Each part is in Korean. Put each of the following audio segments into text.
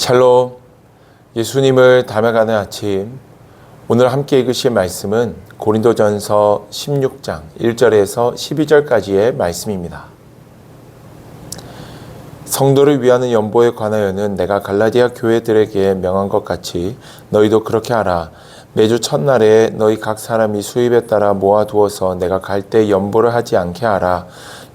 샬롬, 예수님을 닮아가는 아침. 오늘 함께 읽으실 말씀은 고린도전서 16장 1절에서 12절까지의 말씀입니다. 성도를 위하는 연보에 관하여는 내가 갈라디아 교회들에게 명한 것 같이 너희도 그렇게 하라. 매주 첫날에 너희 각 사람이 수입에 따라 모아두어서 내가 갈 때 연보를 하지 않게 하라.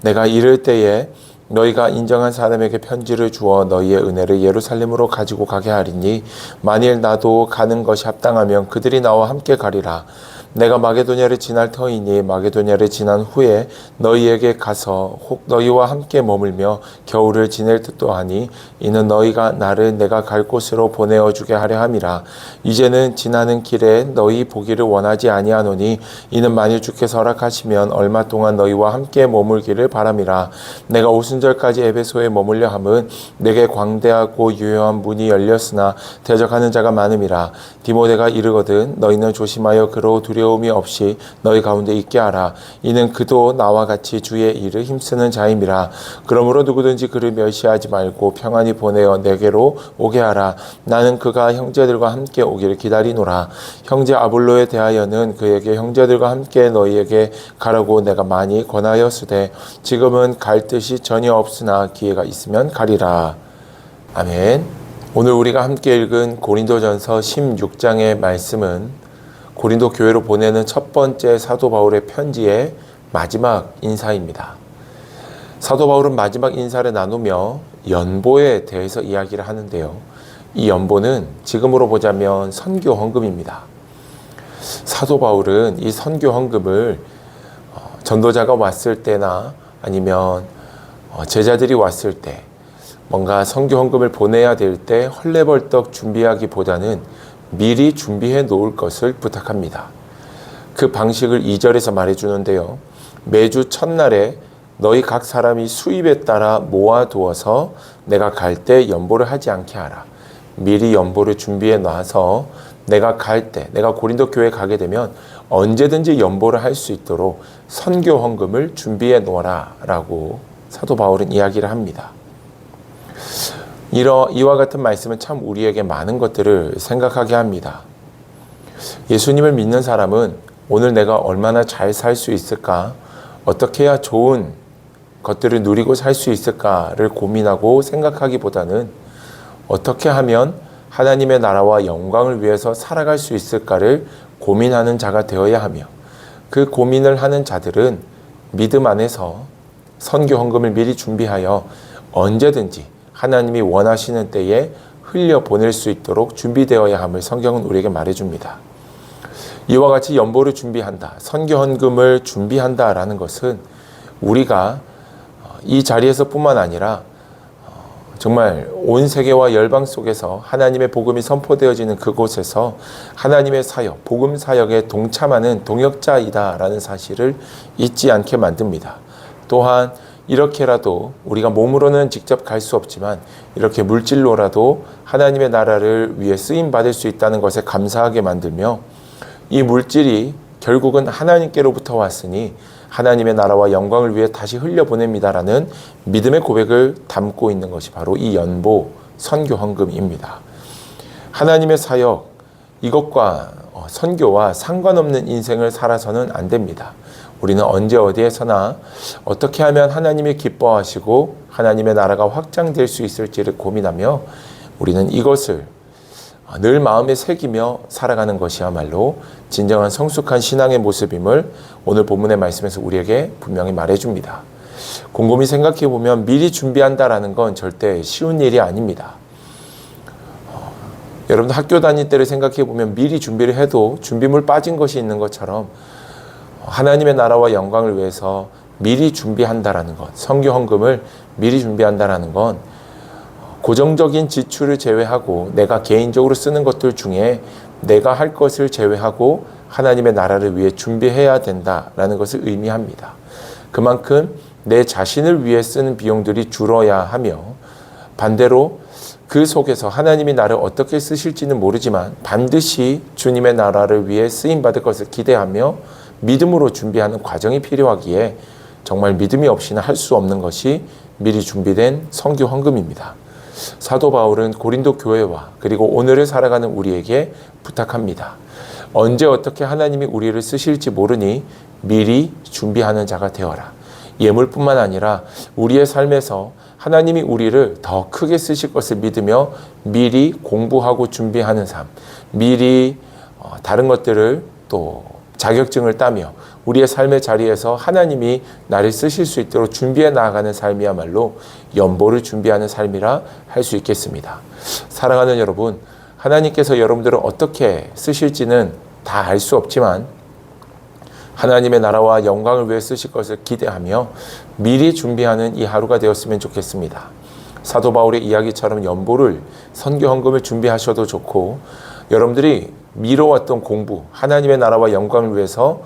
내가 이를 때에 너희가 인정한 사람에게 편지를 주어 너희의 은혜를 예루살렘으로 가지고 가게 하리니 만일 나도 가는 것이 합당하면 그들이 나와 함께 가리라. 내가 마게도냐를 지날 터이니 마게도냐를 지난 후에 너희에게 가서 혹 너희와 함께 머물며 겨울을 지낼 듯도 하니 이는 너희가 나를 내가 갈 곳으로 보내어 주게 하려 함이라. 이제는 지나는 길에 너희 보기를 원하지 아니하노니 이는 만일 주께서 허락하시면 얼마 동안 너희와 함께 머물기를 바람이라. 내가 오순절까지 에베소에 머물려 함은 내게 광대하고 유효한 문이 열렸으나 대적하는 자가 많음이라. 디모데가 이르거든 너희는 조심하여 그로 두려움이 없이 너희 가운데 있게 하라. 이는 그도 나와 같이 주의 일을 힘쓰는 자임이라. 그러므로 누구든지 그를 멸시하지 말고 평안히 보내어 내게로 오게 하라. 나는 그가 형제들과 함께 오기를 기다리노라. 형제 아볼로에 대하여는 그에게 형제들과 함께 너희에게 가라고 내가 많이 권하였으되 지금은 갈 뜻이 전혀 없으나 기회가 있으면 가리라. 아멘. 오늘 우리가 함께 읽은 고린도전서 16장의 말씀은 고린도 교회로 보내는 첫 번째 사도 바울의 편지의 마지막 인사입니다. 사도 바울은 마지막 인사를 나누며 연보에 대해서 이야기를 하는데요. 이 연보는 지금으로 보자면 선교 헌금입니다. 사도 바울은 이 선교 헌금을 전도자가 왔을 때나 아니면 제자들이 왔을 때 뭔가 선교 헌금을 보내야 될 때 헐레벌떡 준비하기보다는 미리 준비해 놓을 것을 부탁합니다. 그 방식을 2절에서 말해주는데요. 매주 첫날에 너희 각 사람이 수입에 따라 모아두어서 내가 갈 때 연보를 하지 않게 하라. 미리 연보를 준비해 놔서 내가 갈 때, 내가 고린도 교회에 가게 되면 언제든지 연보를 할 수 있도록 선교 헌금을 준비해 놓아라 라고 사도 바울은 이야기를 합니다. 이와 같은 말씀은 참 우리에게 많은 것들을 생각하게 합니다. 예수님을 믿는 사람은 오늘 내가 얼마나 잘 살 수 있을까? 어떻게 해야 좋은 것들을 누리고 살 수 있을까를 고민하고 생각하기보다는 어떻게 하면 하나님의 나라와 영광을 위해서 살아갈 수 있을까를 고민하는 자가 되어야 하며 그 고민을 하는 자들은 믿음 안에서 선교 헌금을 미리 준비하여 언제든지 하나님이 원하시는 때에 흘려보낼 수 있도록 준비되어야 함을 성경은 우리에게 말해줍니다. 이와 같이 연보를 준비한다, 선교 헌금을 준비한다라는 것은 우리가 이 자리에서 뿐만 아니라 정말 온 세계와 열방 속에서 하나님의 복음이 선포되어지는 그곳에서 하나님의 사역, 복음 사역에 동참하는 동역자이다라는 사실을 잊지 않게 만듭니다. 또한 이렇게라도 우리가 몸으로는 직접 갈 수 없지만 이렇게 물질로라도 하나님의 나라를 위해 쓰임받을 수 있다는 것에 감사하게 만들며 이 물질이 결국은 하나님께로부터 왔으니 하나님의 나라와 영광을 위해 다시 흘려보냅니다라는 믿음의 고백을 담고 있는 것이 바로 이 연보 선교 헌금입니다. 하나님의 사역, 이것과 선교와 상관없는 인생을 살아서는 안 됩니다. 우리는 언제 어디에서나 어떻게 하면 하나님이 기뻐하시고 하나님의 나라가 확장될 수 있을지를 고민하며 우리는 이것을 늘 마음에 새기며 살아가는 것이야말로 진정한 성숙한 신앙의 모습임을 오늘 본문의 말씀에서 우리에게 분명히 말해줍니다. 곰곰이 생각해보면 미리 준비한다라는 건 절대 쉬운 일이 아닙니다. 여러분들 학교 다닐 때를 생각해보면 미리 준비를 해도 준비물 빠진 것이 있는 것처럼 하나님의 나라와 영광을 위해서 미리 준비한다라는 것, 선교 헌금을 미리 준비한다라는 건 고정적인 지출을 제외하고 내가 개인적으로 쓰는 것들 중에 내가 할 것을 제외하고 하나님의 나라를 위해 준비해야 된다라는 것을 의미합니다. 그만큼 내 자신을 위해 쓰는 비용들이 줄어야 하며 반대로 그 속에서 하나님이 나를 어떻게 쓰실지는 모르지만 반드시 주님의 나라를 위해 쓰임받을 것을 기대하며 믿음으로 준비하는 과정이 필요하기에 정말 믿음이 없이는 할 수 없는 것이 미리 준비된 선교 헌금입니다. 사도 바울은 고린도 교회와 그리고 오늘을 살아가는 우리에게 부탁합니다. 언제 어떻게 하나님이 우리를 쓰실지 모르니 미리 준비하는 자가 되어라. 예물뿐만 아니라 우리의 삶에서 하나님이 우리를 더 크게 쓰실 것을 믿으며 미리 공부하고 준비하는 삶, 미리 다른 것들을 또 자격증을 따며 우리의 삶의 자리에서 하나님이 나를 쓰실 수 있도록 준비해 나아가는 삶이야말로 연보를 준비하는 삶이라 할 수 있겠습니다. 사랑하는 여러분, 하나님께서 여러분들을 어떻게 쓰실지는 다 알 수 없지만 하나님의 나라와 영광을 위해 쓰실 것을 기대하며 미리 준비하는 이 하루가 되었으면 좋겠습니다. 사도 바울의 이야기처럼 연보를 선교 헌금을 준비하셔도 좋고 여러분들이 미뤄왔던 공부, 하나님의 나라와 영광을 위해서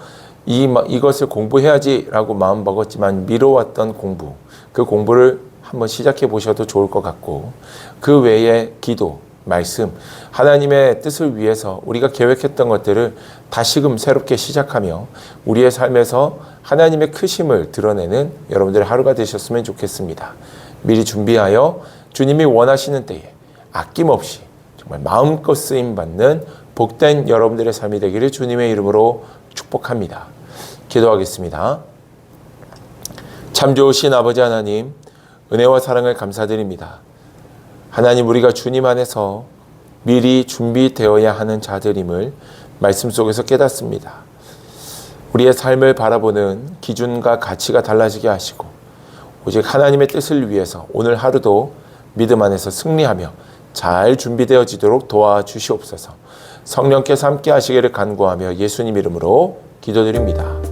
이것을 공부해야지라고 마음먹었지만 미뤄왔던 공부, 그 공부를 한번 시작해 보셔도 좋을 것 같고 그 외에 기도, 말씀, 하나님의 뜻을 위해서 우리가 계획했던 것들을 다시금 새롭게 시작하며 우리의 삶에서 하나님의 크심을 드러내는 여러분들의 하루가 되셨으면 좋겠습니다. 미리 준비하여 주님이 원하시는 때에 아낌없이 정말 마음껏 쓰임받는 복된 여러분들의 삶이 되기를 주님의 이름으로 축복합니다. 기도하겠습니다. 참 좋으신 아버지 하나님, 은혜와 사랑을 감사드립니다. 하나님, 우리가 주님 안에서 미리 준비되어야 하는 자들임을 말씀 속에서 깨닫습니다. 우리의 삶을 바라보는 기준과 가치가 달라지게 하시고 오직 하나님의 뜻을 위해서 오늘 하루도 믿음 안에서 승리하며 잘 준비되어지도록 도와주시옵소서. 성령께서 함께 하시기를 간구하며 예수님 이름으로 기도드립니다.